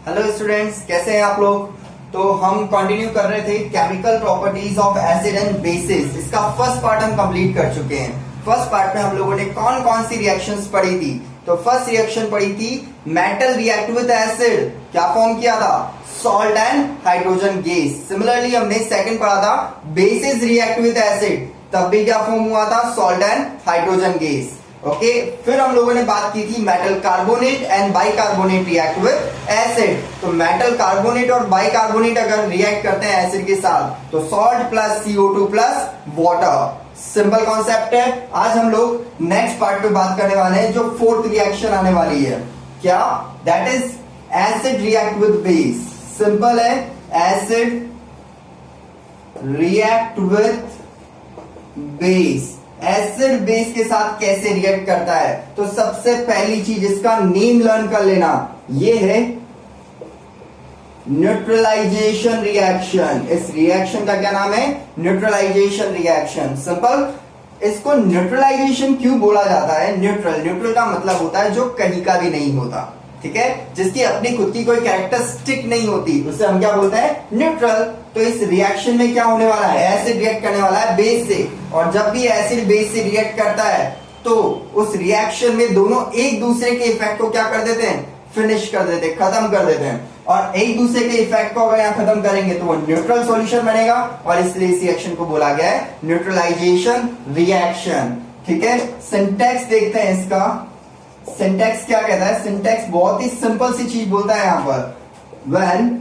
Hello students, कैसे हैं आप लोग। तो हम कंटिन्यू कर रहे थे chemical properties of acid and bases. इसका फर्स्ट पार्ट हम कंप्लीट कर चुके हैं। फर्स्ट पार्ट में हम लोगों ने कौन कौन सी रिएक्शंस पढ़ी थी। तो फर्स्ट रिएक्शन पढ़ी थी मेटल रिएक्ट विद एसिड, क्या फॉर्म किया था, salt and hydrogen gas. Similarly हमने सेकंड पढ़ा था बेसिस रिएक्ट विद एसिड, तब भी क्या फॉर्म हुआ था, salt and hydrogen gas. Okay फिर हम लोगों ने बात की थी metal carbonate and bicarbonate react with acid. तो मेटल कार्बोनेट और बाइकार्बोनेट अगर रिएक्ट करते हैं एसिड के साथ तो salt plus CO2 plus water. Simple concept है। आज हम लोग नेक्स्ट पार्ट पे बात करने वाले हैं, जो फोर्थ रिएक्शन आने वाली है, क्या, that is acid react with base. Simple है, acid react with base. Acid base के साथ कैसे रिएक्ट करता है, तो सबसे पहली चीज इसका नेम लर्न कर लेना, ये है न्यूट्रलाइजेशन रिएक्शन। इस रिएक्शन का क्या नाम है, न्यूट्रलाइजेशन रिएक्शन। सिंपल, इसको न्यूट्रलाइजेशन क्यों बोला जाता है। न्यूट्रल का मतलब होता है जो कहीं का भी नहीं होता, ठीक है, जिसकी अपनी खुद की कोई कैरेक्टरिस्टिक नहीं होती, उसे हम क्या बोलते हैं, न्यूट्रल। तो इस रिएक्शन में क्या होने वाला है, एसिड रिएक्ट करने वाला है बेस से, और जब भी एसिड बेस से रिएक्ट करता है तो उस रिएक्शन में दोनों एक दूसरे के इफेक्ट को क्या कर देते हैं, फिनिश कर देते हैं, खत्म कर देते हैं। और एक दूसरे के इफेक्ट को अगर यहाँ खत्म करेंगे तो वो न्यूट्रल सॉल्यूशन बनेगा, और इसलिए इस रिएक्शन को बोला गया है न्यूट्रलाइजेशन रिएक्शन। ठीक है, सिंटैक्स देखते हैं इसका। सिंटैक्स क्या कहता है, सिंटैक्स बहुत ही सिंपल सी चीज बोलता है यहाँ पर, when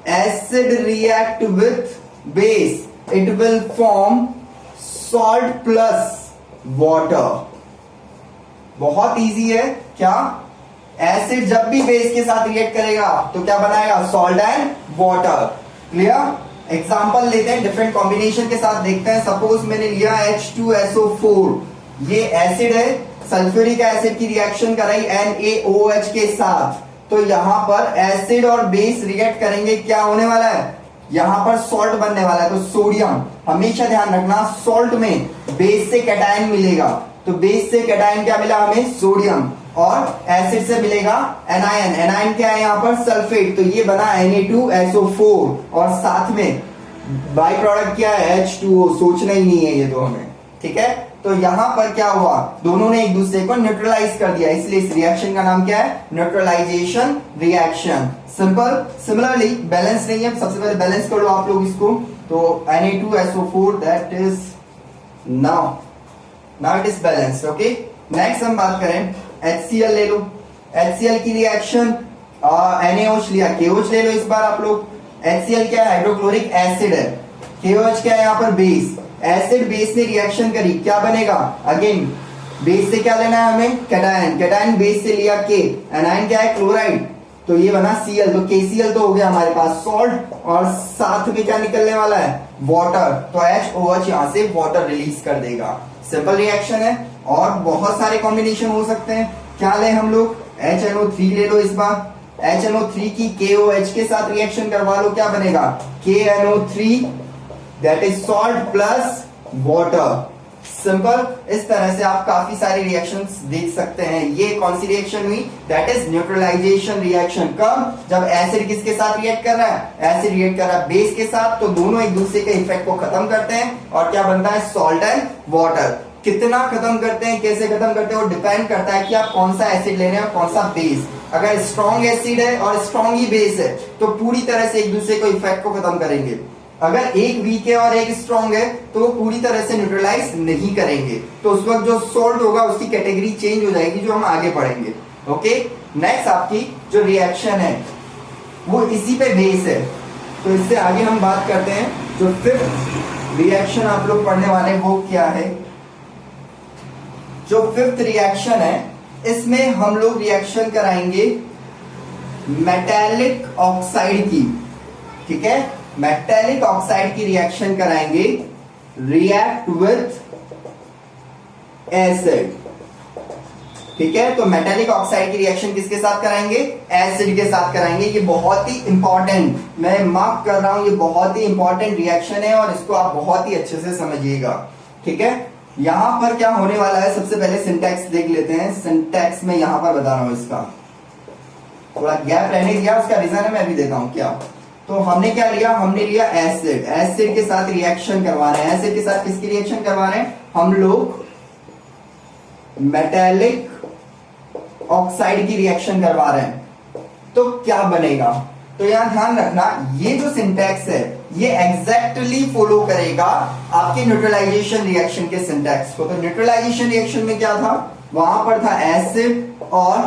acid react with base it will form salt plus water. बहुत इजी है, क्या, एसिड जब भी बेस के साथ रिएक्ट करेगा तो क्या बनाएगा, salt and water. Clear. Example लेते हैं, डिफरेंट कॉम्बिनेशन के साथ देखते हैं। सपोज मैंने लिया H2SO4, ये एसिड है, सल्फ्यूरिक एसिड की रिएक्शन कराई NaOH के साथ, तो यहां पर एसिड और बेस रिएक्ट करेंगे, क्या होने वाला है, यहां पर सॉल्ट बनने वाला है, तो सोडियम। हमेशा ध्यान रखना, सॉल्ट में बेस से कैटायन मिलेगा, तो बेस से कैटायन क्या मिला हमें, सोडियम, और एसिड से मिलेगा एनायन। एनायन क्या है यहाँ पर, सल्फेट, तो ये बना Na2SO4, और साथ में बाई प्रोडक्ट क्या है, H2O। सोचना ही नहीं है ये तो हमें, ठीक है। तो यहां पर क्या हुआ, दोनों ने एक दूसरे को न्यूट्रलाइज कर दिया, इसलिए इस रिएक्शन का नाम क्या है, neutralization reaction. Simple. Similarly balance नहीं है, सबसे पहले बैलेंस कर लो आप लोग इसको। तो Na2SO4 that is now it is balance. Okay, next हम बात करें HCl ले लो। HCl की रिएक्शन, NaOH लिया, KOH ले लो इस बार आप लोग। HCl क्या है, हाइड्रोक्लोरिक एसिड है, KOH क्या है यहाँ पर, बेस। एसिड बेस ने रिएक्शन करी, क्या बनेगा, अगेन बेस से क्या लेना है हमें, कैटायन। कैटायन बेस से लिया K, एनायन क्या है, क्लोराइड, तो ये बना Cl, तो KCl तो हो गया हमारे पास सॉल्ट, और साथ में क्या निकलने वाला है, वाटर, तो HOH यहां से वाटर रिलीज कर देगा। सिंपल रिएक्शन है, और बहुत सारे कॉम्बिनेशन हो सकते हैं। क्या ले हम लोग, HNO3 ले लो इस बार। HNO3 की KOH के साथ रिएक्शन करवा लो, क्या बनेगा, KNO3 that is salt plus water. Simple. इस तरह से आप काफी सारी रिएक्शंस देख सकते हैं। ये कौन सी रिएक्शन हुई, दैट इज न्यूट्रलाइजेशन रिएक्शन। कब, जब एसिड किसके साथ रिएक्ट कर रहा है, एसिड रिएक्ट कर रहा है बेस के साथ, तो दोनों एक दूसरे के इफेक्ट को खत्म करते हैं, और क्या बनता है, सॉल्ट एंड वाटर। कितना खत्म करते हैं, कैसे खत्म करते हैं, वो डिपेंड करता है कि आप कौन सा एसिड ले रहे हैं और कौन सा बेस। अगर स्ट्रॉन्ग एसिड है और स्ट्रॉन्ग ही बेस है तो पूरी तरह से एक दूसरे को इफेक्ट को खत्म करेंगे। अगर एक वीक है और एक स्ट्रॉन्ग है तो वो पूरी तरह से न्यूट्रलाइज नहीं करेंगे, तो उस वक्त जो सॉल्ट होगा उसकी कैटेगरी चेंज हो जाएगी, जो हम आगे पढ़ेंगे। ओके, नेक्स्ट आपकी जो रिएक्शन है वो इसी पे बेस है, तो इससे आगे हम बात करते हैं। जो फिफ्थ रिएक्शन आप लोग पढ़ने वाले हैं वो क्या है, जो फिफ्थ रिएक्शन है इसमें हम लोग रिएक्शन कराएंगे मेटालिक ऑक्साइड की। ठीक है, मेटालिक ऑक्साइड की रिएक्शन कराएंगे, रिएक्ट विथ एसिड। ठीक है, तो मेटालिक ऑक्साइड की रिएक्शन किसके साथ कराएंगे, एसिड के साथ कराएंगे। ये बहुत ही इंपॉर्टेंट, मैं मार्क कर रहा हूं, ये बहुत ही इंपॉर्टेंट रिएक्शन है, और इसको आप बहुत ही अच्छे से समझिएगा। ठीक है, यहां पर क्या होने वाला है, सबसे पहले सिंटैक्स देख लेते हैं। सिंटैक्स में यहां पर बता रहा हूं इसका, थोड़ा गैप रहने दिया, उसका रीजन है मैं अभी देता हूं क्या। तो हमने क्या लिया, हमने लिया एसिड, एसिड के साथ रिएक्शन करवा रहे हैं। एसिड के साथ किसकी रिएक्शन करवा रहे हैं हम लोग, मेटेलिक ऑक्साइड की रिएक्शन करवा रहे हैं। तो क्या बनेगा, तो यहां ध्यान रखना ये जो सिंटैक्स है ये एग्जैक्टली फॉलो करेगा आपके न्यूट्रलाइजेशन रिएक्शन के सिंटैक्स को। तो न्यूट्रलाइजेशन रिएक्शन में क्या था, वहां पर था एसिड और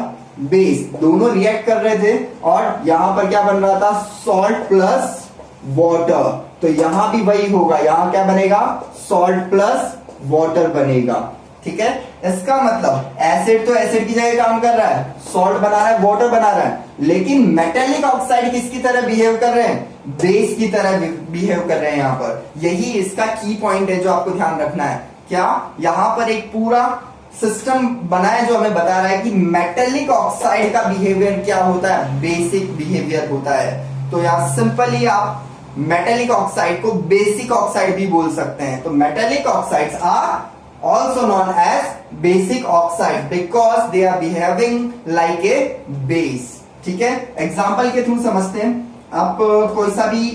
बेस दोनों रिएक्ट कर रहे थे, और यहां पर क्या बन रहा था, सॉल्ट प्लस वाटर। तो यहां भी वही होगा, यहां क्या बनेगा, सॉल्ट प्लस वाटर बनेगा। ठीक है, इसका मतलब एसिड तो एसिड की जगह काम कर रहा है, सॉल्ट बना रहा है, वाटर बना रहा है, लेकिन मेटेलिक ऑक्साइड किसकी तरह बिहेव कर रहे हैं, बेस की तरह बिहेव कर रहे हैं। यहां पर यही इसका की पॉइंट है जो आपको ध्यान रखना है। क्या, यहां पर एक पूरा सिस्टम बना है जो हमें बता रहा है कि मेटेलिक ऑक्साइड का बिहेवियर क्या होता है, बेसिक बिहेवियर होता है। तो यहां सिंपली आप मेटेलिक ऑक्साइड को बेसिक ऑक्साइड भी बोल सकते हैं। तो metallic oxides are also known as basic oxide because they are behaving like a base। ठीक है, एग्जांपल के थ्रू समझते हैं। आप कोई सा भी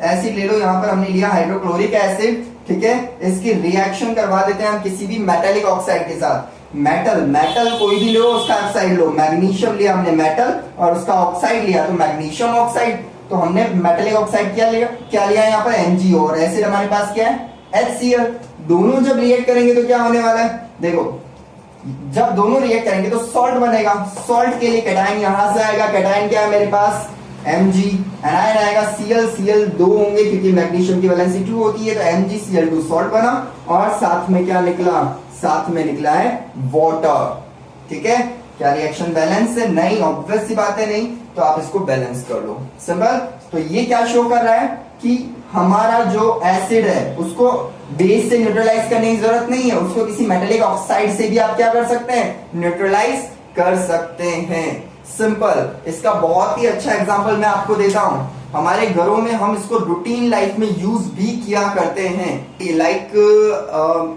एसिड ले लो, यहां पर हमने लिया हाइड्रोक्लोरिक एसिड। ठीक है, इसकी रिएक्शन करवा देते हैं हम किसी भी मेटेलिक ऑक्साइड के साथ। मेटल कोई भी लो, उसका ऑक्साइड लो, मैग्नीशियम लिया हमने मेटल और उसका ऑक्साइड लिया तो मैग्नीशियम ऑक्साइड। तो हमने मेटेलिक ऑक्साइड क्या लिया यहाँ पर MgO, और एसिड हमारे पास क्या है HCl। दोनों जब रिएक्ट करेंगे तो क्या होने वाला है, देखो जब दोनों रिएक्ट करेंगे तो सॉल्ट बनेगा। सॉल्ट के लिए कैटायन यहां से आएगा, कैटायन क्या है मेरे पास Mg, एनायन आएगा Cl दो होंगे क्योंकि मैग्नीशियम की वैलेंसी 2 होती है, तो MgCl2 सॉल्ट बना, और साथ में क्या निकला, साथ में निकला है वाटर। ठीक है, क्या रिएक्शन बैलेंस है, नहीं, ऑब्वियस सी बात है नहीं, तो आप इसको बैलेंस कर लो, सिंपल। तो ये क्या शो कर रहा है कि हमारा जो एसिड है उसको बेस से न्यूट्रलाइज करने की जरूरत नहीं है, उसको किसी मेटेलिक ऑक्साइड से भी आप क्या कर सकते हैं, न्यूट्रलाइज कर सकते हैं, सिंपल। इसका बहुत ही अच्छा एग्जांपल मैं आपको देता हूं, हमारे घरों में हम इसको रूटीन लाइफ में यूज भी किया करते हैं। लाइक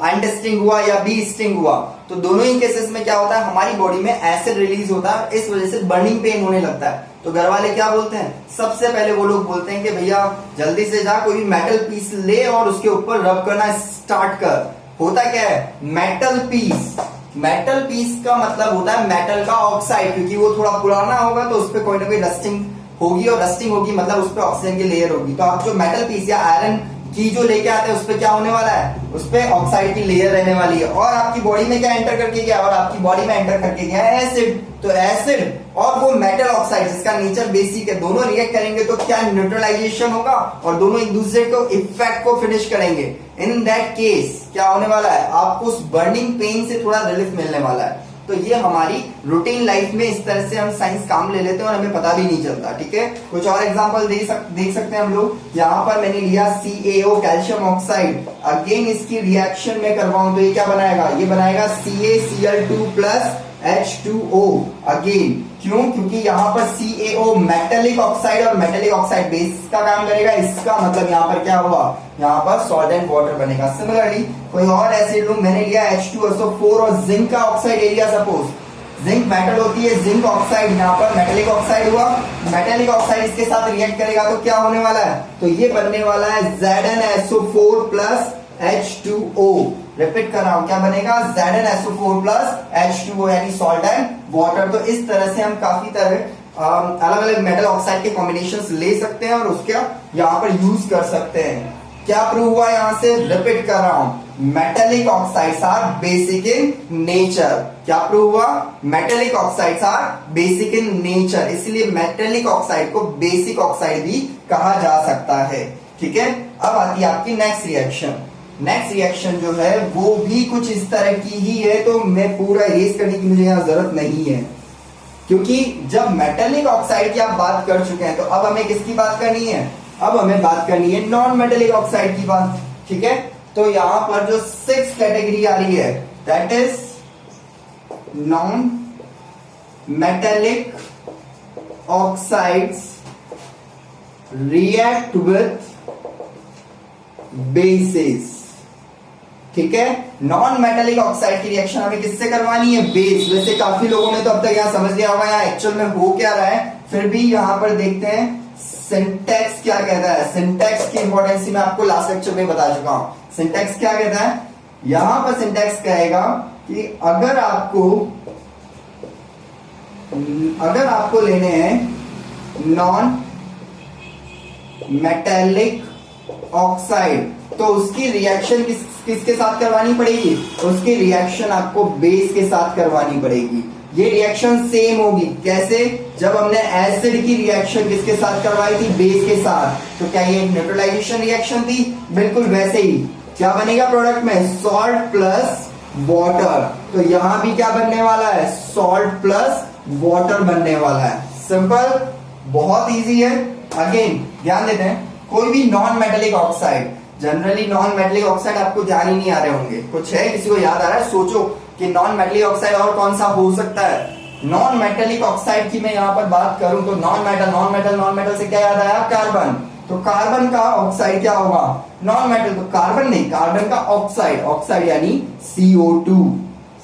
आयरन स्टिंग हुआ या बी स्टिंग हुआ, तो दोनों ही केसेस में क्या होता है, हमारी बॉडी में एसिड रिलीज होता है, इस वजह से बर्निंग पेन होने लगता है। तो घर वाले क्या बोलते हैं, सबसे पहले वो लोग बोलते हैं कि भैया जल्दी से जा कोई मेटल पीस ले और उसके ऊपर रब करना स्टार्ट कर। होता क्या है, मेटल पीस, मेटल पीस का मतलब होता है मेटल का ऑक्साइड, क्योंकि वो थोड़ा पुराना होगा तो उस पर कोई ना कोई रस्टिंग होगी, और रस्टिंग होगी मतलब उस पर ऑक्सीजन की लेयर होगी। तो आप जो मेटल पीस या आयरन की जो लेके आते हैं उस पर क्या होने वाला है, उस पर ऑक्साइड की लेयर रहने वाली है, और आपकी बॉडी में क्या एंटर करके गया, और आपकी बॉडी में एंटर करके गया है एसिड। तो एसिड और वो मेटल ऑक्साइड जिसका नेचर बेसिक है, दोनों रिएक्ट करेंगे तो क्या न्यूट्रलाइजेशन होगा, और दोनों एक दूसरे को इफेक्ट को फिनिश करेंगे। इन दैट केस क्या होने वाला है, आपको उस बर्निंग पेन से थोड़ा रिलीफ मिलने वाला है। तो ये हमारी रूटीन लाइफ में इस तरह से हम साइंस काम ले लेते हैं और हमें पता भी नहीं चलता। ठीक है, कुछ और एग्जांपल देख सकते हैं हम लोग। यहाँ पर मैंने लिया CaO कैल्शियम ऑक्साइड, अगेन इसकी रिएक्शन में करवाऊं तो ये क्या बनाएगा, ये बनाएगा CaCl2 प्लस H2O। अगेन क्यों, क्योंकि यहाँ पर CaO मेटेलिक ऑक्साइड और मेटेलिक ऑक्साइड बेस का काम करेगा, इसका मतलब यहाँ पर क्या हुआ, यहाँ पर सॉल्ट एंड वाटर बनेगा। सिमिलरली कोई और एसिड लूं, मैंने लिया H2SO4 और जिंक का oxide area, suppose zinc metal होती है, जिंक ऑक्साइड यहाँ पर मेटेलिक ऑक्साइड हुआ, मेटेलिक ऑक्साइड इसके साथ रिएक्ट करेगा तो क्या होने वाला है, तो ये बनने वाला है ZnSO4 प्लस H2O। रिपीट कर रहा हूं, क्या बनेगा, ZnSO4 प्लस H2O यानी सॉल्ट एंड वाटर। तो इस तरह से हम काफी तरह अलग अलग मेटल ऑक्साइड के कॉम्बिनेशंस ले सकते हैं और उसका यहाँ पर यूज कर सकते हैं। क्या प्रूव हुआ यहां से, रिपीट कर रहा हूं, metallic oxides are basic in nature. क्या प्रूव हुआ, metallic oxides are basic in nature, इसलिए मेटेलिक ऑक्साइड को बेसिक ऑक्साइड भी कहा जा सकता है। ठीक है, अब आती है आपकी नेक्स्ट रिएक्शन। नेक्स्ट रिएक्शन जो है वो भी कुछ इस तरह की ही है, तो मैं पूरा इरेज करने की मुझे यहाँ जरूरत नहीं है, क्योंकि जब मेटेलिक ऑक्साइड की आप बात कर चुके हैं तो अब हमें किसकी बात करनी है, अब हमें बात करनी है नॉन मेटेलिक ऑक्साइड की बात। ठीक है, तो यहां पर जो 6 कैटेगरी आ रही है that is non metallic oxides react with basis. ठीक है। नॉन मेटेलिक ऑक्साइड की रिएक्शन हमें किससे करवानी है? बेस। वैसे काफी लोगों ने तो अब तक यहाँ समझ लिया होगा यहाँ एक्चुअल में हो क्या रहा है, फिर भी यहाँ पर देखते हैं सिंटैक्स क्या कहता है। सिंटैक्स की इंपॉर्टेंस मैं आपको लास्ट लेक्चर में बता चुका हूं। सिंटैक्स क्या कहता है? यहां पर सिंटैक्स कहेगा कि अगर आपको लेने हैं नॉन मेटेलिक ऑक्साइड तो उसकी रिएक्शन किसके साथ करवानी पड़ेगी? उसकी रिएक्शन आपको बेस के साथ करवानी पड़ेगी। ये रिएक्शन सेम होगी। कैसे? जब हमने एसिड की रिएक्शन किसके साथ करवाई थी? बेस के साथ। तो क्या ये एक न्यूट्रलाइजेशन रिएक्शन थी? बिल्कुल वैसे ही। क्या बनेगा प्रोडक्ट में? Salt plus water. तो यहां भी क्या बनने वाला है? सॉल्ट प्लस वाटर बनने वाला है। सिंपल, बहुत इजी है। अगेन ध्यान देते हैं, कोई भी non metallic oxide, generally non metallic oxide आपको ध्यान ही नहीं आ रहे होंगे, कुछ है किसी को याद आ रहा है? सोचो कि नॉन मेटेलिक ऑक्साइड और कौन सा हो सकता है। नॉन मेटेलिक ऑक्साइड की मैं यहां पर बात करूं तो नॉन मेटल से क्या याद आया? कार्बन। तो कार्बन का ऑक्साइड क्या होगा? Non metal. तो कार्बन नहीं, कार्बन का ऑक्साइड यानी CO2।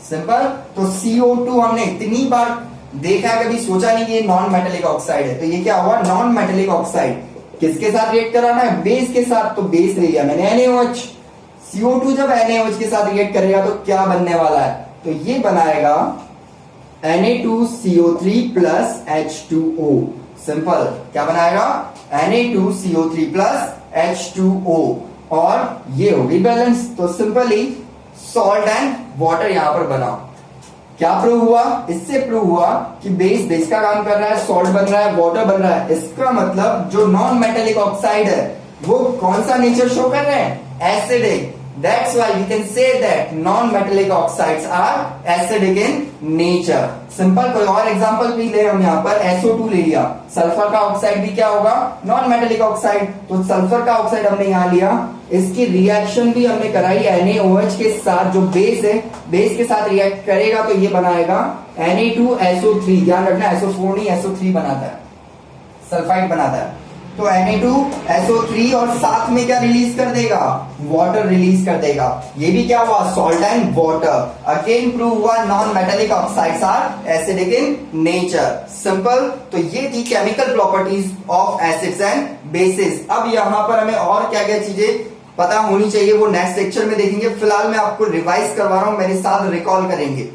सिंपल। तो CO2 हमने इतनी बार देखा, कभी सोचा नहीं कि ये नॉन मेटेलिक ऑक्साइड है। तो ये क्या हुआ? Non metallic oxide. किसके साथ रिएक्ट कराना है? बेस के साथ। तो बेस ले लिया मैंने NaOH। CO2 जब NaOH के साथ रिएक्ट करेगा तो क्या बनने वाला है? तो ये बनाएगा Na2CO3 प्लस H2O। सिंपल। क्या बनाएगा? Na2CO3 plus H2O। और ये होगी बैलेंस। तो सिंपली सॉल्ट एंड वाटर यहां पर बनाओ। क्या प्रूव हुआ? इससे प्रूव हुआ कि बेस का काम कर रहा है, सॉल्ट बन रहा है, वाटर बन रहा है। इसका मतलब जो नॉन मेटेलिक ऑक्साइड है वो कौन सा नेचर शो कर रहे हैं? Acidic. That's why we can say that non-metallic oxides are acidic in nature. Simple. कोई और एग्जांपल भी ले, हम यहाँ पर SO2 ले लिया। सल्फर का ऑक्साइड भी क्या होगा? Non metallic oxide. तो सल्फर का ऑक्साइड हमने यहाँ लिया, इसकी रिएक्शन भी हमने कराई NaOH के साथ, जो बेस है, बेस के साथ रिएक्ट करेगा तो ये बनाएगा Na2SO3। ध्यान रखना SO4 नहीं SO3 बनाता है, सल्फाइड बनाता है। तो Na2SO3 और साथ में क्या रिलीज कर देगा? वाटर रिलीज कर देगा। ये भी क्या हुआ? Salt and water. Again prove हुआ non metallic oxides are acidic in nature. Simple. तो ये थी chemical properties of acids and bases. अब यहां पर हमें और क्या क्या चीजें पता होनी चाहिए वो नेक्स्ट लेक्चर में देखेंगे। फिलहाल मैं आपको रिवाइज करवा रहा हूं, मेरे साथ रिकॉल करेंगे।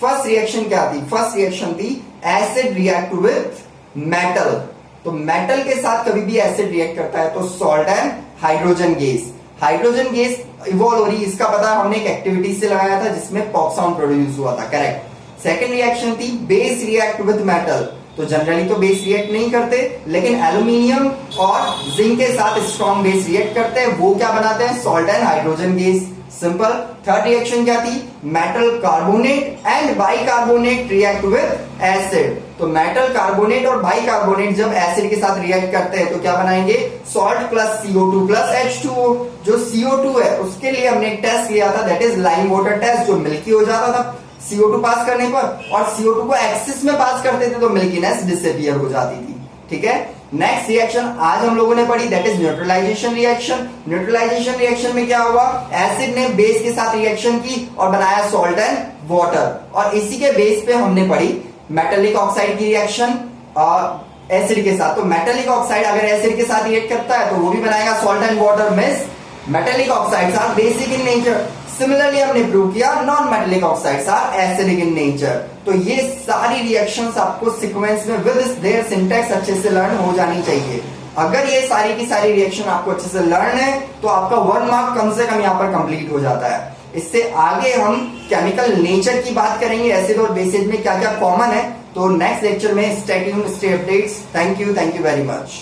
फर्स्ट रिएक्शन क्या थी? फर्स्ट रिएक्शन थी एसिड रिएक्ट विथ मेटल। तो मेटल के साथ कभी भी एसिड रिएक्ट करता है तो salt and hydrogen gas. Hydrogen gas evolve हो रही, इसका पता हमने एक एक्टिविटी से लगाया था जिसमें पॉप साउंड प्रोड्यूस हुआ था। करेक्ट। सेकंड रिएक्शन थी बेस रिएक्ट विद मेटल। तो जनरली तो बेस रिएक्ट नहीं करते, लेकिन एल्यूमिनियम और जिंक के साथ स्ट्रॉन्ग बेस रिएक्ट करते हैं। वो क्या बनाते हैं? Salt and hydrogen gas. Simple. Third reaction क्या थी? Metal carbonate and bicarbonate react with acid. तो मेटल कार्बोनेट और बाइकार्बोनेट जब एसिड के साथ रिएक्ट करते हैं तो क्या बनाएंगे? Salt plus CO2 plus H2O। जो CO2 है उसके लिए हमने एक टेस्ट किया था, that is lime water test, जो मिल्की हो जाता था CO2 पास करने पर, और CO2 को एक्सिस में पास करते थे तो मिल्कीनेस डिसअपीयर हो जाती थी। ठीक है। नेक्स्ट रिएक्शन आज हम लोगों ने पढ़ी, that is neutralization reaction. Neutralization reaction में क्या हुआ? एसिड ने बेस के साथ रिएक्शन की और बनाया सॉल्ट एंड वाटर। और इसी के बेस पे हमने पढ़ी मेटेलिक ऑक्साइड की रिएक्शन और एसिड के साथ। तो मेटेलिक ऑक्साइड अगर एसिड के साथ रिएक्ट करता है तो वो भी बनाएगा salt and water. Miss metallic oxides are basic in nature. Similarly हमने प्रूव किया non metallic oxides are acidic in nature. तो ये सारी रिएक्शंस आपको सीक्वेंस में विद देयर सिंटैक्स अच्छे से लर्न हो जानी चाहिए। अगर ये सारी की सारी रिएक्शन आपको अच्छे से लर्न है तो आपका 1 मार्क कम से कम यहाँ पर कंप्लीट हो जाता है। इससे आगे हम केमिकल नेचर की बात करेंगे, एसिड और बेसिस में क्या क्या कॉमन है। तो नेक्स्ट लेक्चर में stay tuned, stay updates. Thank you very much.